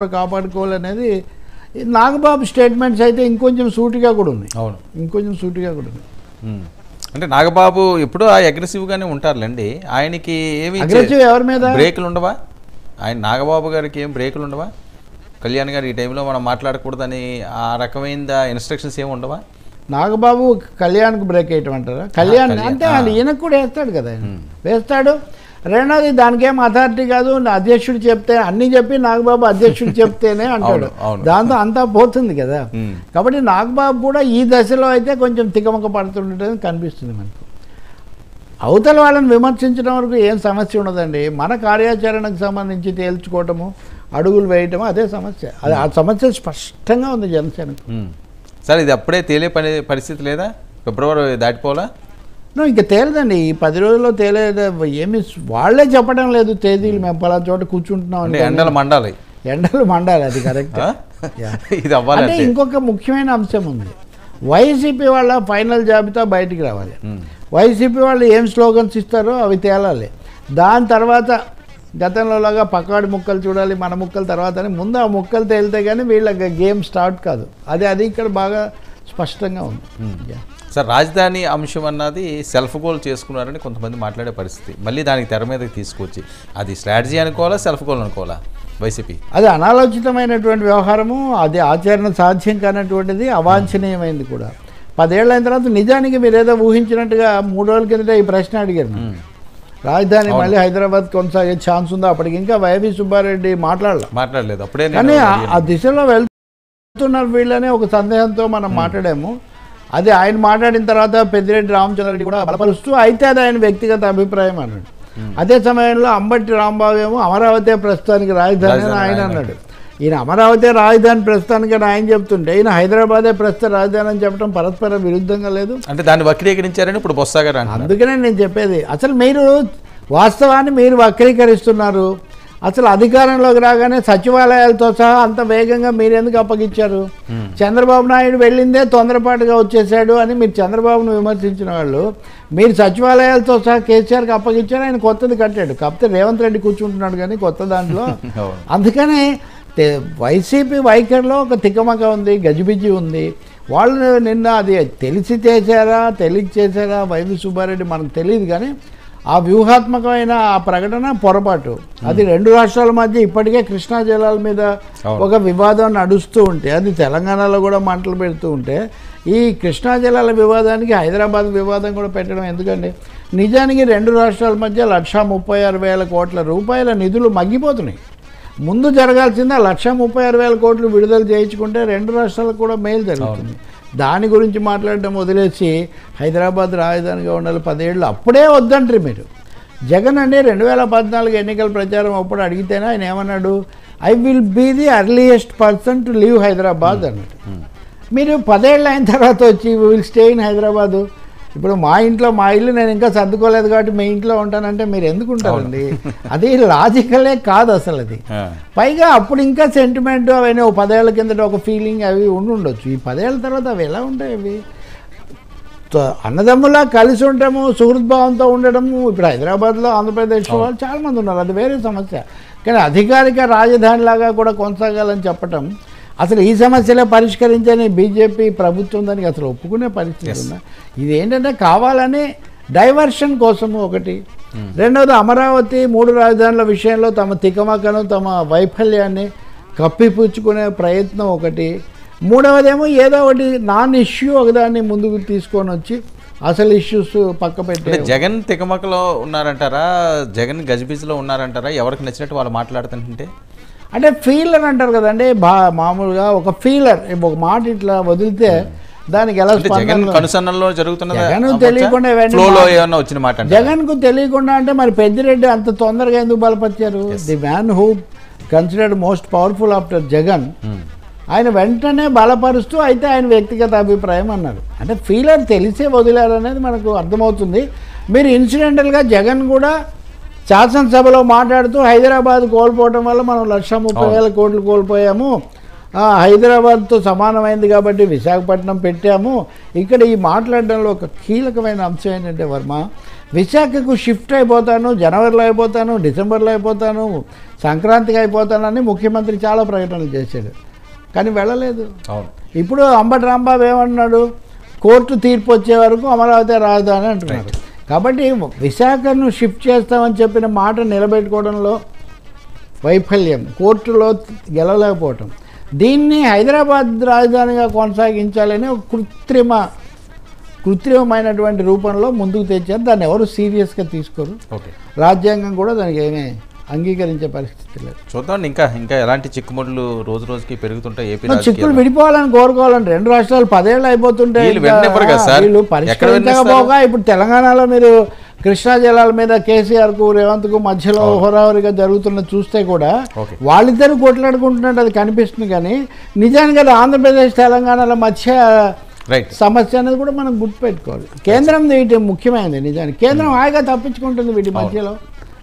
కాపాడుకోవాలనేది Nagababu statements అయితే ఇంకొంచెం సూటిగా కూడా ఉన్నాయి. అవును, ఇంకొంచెం సూటిగా కూడా ఉన్నాయి. అంటే నాగబాబు ఎప్పుడూ అగ్రెసివ్గానే ఉంటారులేండి. ఆయనకి ఏమి అగ్రెసివ్ ఎవరి మీద బ్రేకులు ఉండవా? ఆయన నాగబాబు గారికి ఏం బ్రేకులు ఉండవా? కళ్యాణ్ గారు ఈ టైంలో మనం మాట్లాడకూడదని ఆ రకమైన ఇన్స్ట్రక్షన్స్ ఏమి ఉండవా? నాగబాబు కళ్యాణ్కి బ్రేక్ వేయటం అంటారా? కళ్యాణ్ అంటే ఆయన ఈయనకు కూడా వేస్తాడు కదా, ఆయన వేస్తాడు. రెండోది దానికేం అథారిటీ కాదు, అధ్యక్షుడు చెప్తే అన్నీ చెప్పి నాగబాబు అధ్యక్షుడు చెప్తేనే అంటాడు. దాంతో అంతా పోతుంది కదా. కాబట్టి నాగబాబు కూడా ఈ దశలో అయితే కొంచెం తికమక పడుతుండటం కనిపిస్తుంది మనకు. అవతల వాళ్ళని విమర్శించడం వరకు ఏం సమస్య ఉండదండి. మన కార్యాచరణకు సంబంధించి తేల్చుకోవటము, అడుగులు వేయటము అదే సమస్య. అది ఆ సమస్య స్పష్టంగా ఉంది జనసేనకు. సార్ ఇది అప్పుడే తేలే పరిస్థితి లేదా? ఫిబ్రవరి దాటిపోలా? ఇంకా తేలదండి. ఈ 10 రోజుల్లో తేలేదు. ఏమి వాళ్ళే చెప్పడం లేదు తేదీలు, మేము పలా చోట కూర్చుంటున్నాం అంటే. ఎండలు మండాలి, ఎండలు మండాలి, అది కరెక్ట్. ఇది అవ్వాలి. అంటే ఇంకొక ముఖ్యమైన అంశం ఉంది. వైసీపీ వాళ్ళ ఫైనల్ జాబితా బయటికి రావాలి. వైసీపీ వాళ్ళు ఏం స్లోగన్స్ ఇస్తారో అవి తేలాలి. దాని తర్వాత గతంలోలాగా పక్కవాడి ముక్కలు చూడాలి, మన ముక్కలు తర్వాత అని ముందు ఆ ముక్కలు తేలితే కానీ వీళ్ళ గేమ్ స్టార్ట్ కాదు. అది ఇక్కడ బాగా స్పష్టంగా ఉంది. సార్ రాజధాని అంశం అన్నది సెల్ఫ్ గోల్ చేసుకున్నారని కొంతమంది మాట్లాడే పరిస్థితి. మళ్ళీ దానికి తెర మీదకి తీసుకొచ్చి అది స్ట్రాటజీ అనుకోవాలా, సెల్ఫ్ గోల్ అనుకోవాలా వైసీపీ? అది అనాలోచితమైనటువంటి వ్యవహారము, అది ఆచరణ సాధ్యం కానటువంటిది, అవాంఛనీయమైంది కూడా. 10 ఏళ్ళ అయిన తర్వాత నిజానికి మీరు ఏదో ఊహించినట్టుగా 3 రోజుల కిందట ఈ ప్రశ్న అడిగారు. రాజధాని మళ్ళీ హైదరాబాద్ కొనసాగే ఛాన్స్ ఉందా? అప్పటికి ఇంకా వైవి సుబ్బారెడ్డి మాట్లాడలేదు అప్పుడే. కానీ ఆ దిశలో వెళ్తున్నారు వీళ్ళనే ఒక సందేహంతో మనం మాట్లాడాము. అది ఆయన మాట్లాడిన తర్వాత పెద్దిరెడ్డి రామచంద్రారెడ్డి కూడా బలపరుస్తూ అయితే అది ఆయన వ్యక్తిగత అభిప్రాయం అన్నాడు. అదే సమయంలో అంబటి రాంబాబు ఏమో అమరావతి ప్రస్తుతానికి రాజధాని అని ఆయన అన్నాడు. ఈయన అమరావతి రాజధాని ప్రస్తుతానికి అని ఆయన చెప్తుంటే ఈయన హైదరాబాదే ప్రస్తుత రాజధాని అని చెప్పడం పరస్పర విరుద్ధంగా లేదు? అంటే దాన్ని వక్రీకరించారని ఇప్పుడు బొత్స గారు అంటున్నారు. అందుకనే నేను చెప్పేది, అసలు మీరు వాస్తవాన్ని మీరు వక్రీకరిస్తున్నారు. అసలు అధికారంలోకి రాగానే సచివాలయాలతో సహా అంత వేగంగా మీరు ఎందుకు అప్పగించారు? చంద్రబాబు నాయుడు వెళ్ళిందే తొందరపాటుగా వచ్చేసాడు అని మీరు చంద్రబాబును విమర్శించిన వాళ్ళు, మీరు సచివాలయాలతో సహా కేసీఆర్కి అప్పగించారు. ఆయన కొత్తది కట్టాడు, కాకపోతే రేవంత్ రెడ్డి కూర్చుంటున్నాడు కానీ కొత్త దాంట్లో. అందుకనే వైసీపీ వైఖరిలో ఒక తికమక ఉంది, గజిబిజి ఉంది. వాళ్ళు నిన్న అది తెలిసి చేశారా తెలియక చేశారా వైవి సుబ్బారెడ్డి మనకు తెలియదు, కానీ ఆ వ్యూహాత్మకమైన ఆ ప్రకటన పొరపాటు. అది 2 రాష్ట్రాల మధ్య ఇప్పటికే కృష్ణా జలాల మీద ఒక వివాదం నడుస్తూ ఉంటే, అది తెలంగాణలో కూడా మంటలు పెడుతూ ఉంటే, ఈ కృష్ణా జలాల వివాదానికి హైదరాబాద్ వివాదం కూడా పెట్టడం ఎందుకండి? నిజానికి 2 రాష్ట్రాల మధ్య 136,000 కోట్ల రూపాయల నిధులు మగ్గిపోతున్నాయి. ముందు జరగాల్సిందే 136,000 కోట్లు విడుదల చేయించుకుంటే 2 రాష్ట్రాలకు కూడా మేలు జరుగుతుంది. దాని గురించి మాట్లాడడం వదిలేసి హైదరాబాద్ రాజధానిగా ఉండాలి 10 ఏళ్ళు అప్పుడే వద్దంటారు మీరు. జగన్ అండి 2014 ఎన్నికల ప్రచారం అప్పుడు అడిగితేనే ఆయన ఏమన్నాడు? I will be the earliest person to leave Hyderabad అన్నాడు. మీరు 10 ఏళ్ళు అయిన తర్వాత వచ్చి విల్ స్టే ఇన్ హైదరాబాదు. ఇప్పుడు మా ఇల్లు నేను ఇంకా సర్దుకోలేదు కాబట్టి మీ ఇంట్లో ఉంటానంటే మీరు ఎందుకు ఉంటారండి? అది లాజికలే కాదు అసలు. అది పైగా అప్పుడు ఇంకా సెంటిమెంట్ అవన్నీ 10 ఏళ్ల కిందట ఒక ఫీలింగ్ అవి ఉండొచ్చు. ఈ 10 ఏళ్ళ తర్వాత అవి ఎలా ఉంటాయి? అవి అన్నదమ్ములా కలిసి ఉంటాము, సుహృద్భావంతో ఉండడము. ఇప్పుడు హైదరాబాద్లో ఆంధ్రప్రదేశ్లో వాళ్ళు చాలామంది ఉన్నారు, అది వేరే సమస్య. కానీ అధికారిక రాజధానిలాగా కూడా కొనసాగాలని చెప్పటం, అసలు ఈ సమస్యలే పరిష్కరించని బీజేపీ ప్రభుత్వం దానికి అసలు ఒప్పుకునే పరిస్థితి ఉందా? ఇది ఏంటంటే కావాలని డైవర్షన్ కోసము ఒకటి. రెండవది అమరావతి 3 రాజధానుల విషయంలో తమ తికమకను తమ వైఫల్యాన్ని కప్పిపుచ్చుకునే ప్రయత్నం ఒకటి. మూడవదేమో ఏదో ఒకటి నాన్ ఇష్యూ ఒకదాన్ని ముందుకు తీసుకొని వచ్చి అసలు ఇష్యూస్ పక్క పెట్టి. జగన్ తికమకలో ఉన్నారంటారా, జగన్ గజిబిజిలో ఉన్నారంటారా? ఎవరికి నచ్చినట్టు వాళ్ళు మాట్లాడుతుంటే అంటే ఫీలర్ అంటారు కదండి, మామూలుగా ఒక ఫీలర్ ఒక మాట ఇట్లా వదిలితే దానికి ఎలా జగన్కు తెలియకుండా అంటే మరి పెద్దిరెడ్డి అంత తొందరగా ఎందుకు బలపరిచారు? The man who considered most powerful after Jagan, ఆయన వెంటనే బలపరుస్తూ అయితే ఆయన వ్యక్తిగత అభిప్రాయం అన్నారు. అంటే ఫీలర్ తెలిసే వదిలారనేది మనకు అర్థమవుతుంది. మీరు ఇన్సిడెంటల్గా జగన్ కూడా శాసనసభలో మాట్లాడుతూ హైదరాబాద్ కోల్పోవడం వల్ల మనం 130,000 కోట్లు కోల్పోయాము, హైదరాబాద్తో సమానమైంది కాబట్టి విశాఖపట్నం పెట్టాము. ఇక్కడ ఈ మాట్లాడడంలో ఒక కీలకమైన అంశం ఏంటంటే వర్మ, విశాఖకు షిఫ్ట్ అయిపోతాను, జనవరిలో అయిపోతాను, డిసెంబర్లో అయిపోతాను, సంక్రాంతికి అయిపోతానని ముఖ్యమంత్రి చాలా ప్రకటనలు చేశాడు, కానీ వెళ్ళలేదు. అవును. ఇప్పుడు అంబటి రాంబాబు ఏమన్నాడు, కోర్టు తీర్పు వచ్చే వరకు అమరావతి రాజధాని అంటున్నారు. కాబట్టి విశాఖను షిఫ్ట్ చేస్తామని చెప్పిన మాట నిలబెట్టుకోవడంలో వైఫల్యం, కోర్టులో గెలవలేకపోవటం, దీన్ని హైదరాబాద్ రాజధానిగా కొనసాగించాలని ఒక కృత్రిమమైనటువంటి రూపంలో ముందుకు తెచ్చారు. దాన్ని ఎవరు సీరియస్గా తీసుకోరు. ఓకే. రాజ్యాంగం కూడా దానికి ఏమీ అంగీకరించే పరిస్థితి లేదు. చూద్దాం ఇంకా ఎలాంటి చిక్కుముడులు రోజు రోజుకి పెరుగుతుంటాయి ఏపీ చిక్కులు విడిపోవాలని కోరుకోవాలంటే 2 రాష్ట్రాలు 10 ఏళ్ళు అయిపోతుంటే వీళ్ళు పరిష్కరించకపోగా ఇప్పుడు తెలంగాణలో మీరు కృష్ణా జలాల మీద కేసీఆర్కు రేవంత్కు మధ్యలో హోరాహోరీగా జరుగుతున్న చూస్తే కూడా వాళ్ళిద్దరూ కొట్లాడుకుంటున్నట్టు అది కనిపిస్తుంది. కానీ నిజానికి అది ఆంధ్రప్రదేశ్ తెలంగాణల మధ్య సమస్య అనేది కూడా మనం గుర్తుపెట్టుకోవాలి. కేంద్రం వీటి ముఖ్యమైనది. నిజానికి కేంద్రం హాయిగా తప్పించుకుంటుంది వీటి మధ్యలో.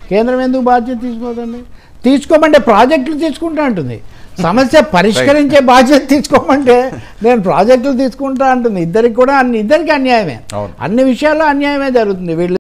కేంద్రం ఎందుకు బాధ్యత తీసుకోదండి? తీసుకోమంటే ప్రాజెక్టులు తీసుకుంటా అంటుంది. సమస్య పరిష్కరించే బాధ్యత తీసుకోమంటే నేను ప్రాజెక్టులు తీసుకుంటా అంటుంది. ఇద్దరికి అన్యాయమే, అన్ని విషయాల్లో అన్యాయమే జరుగుతుంది. వీళ్ళు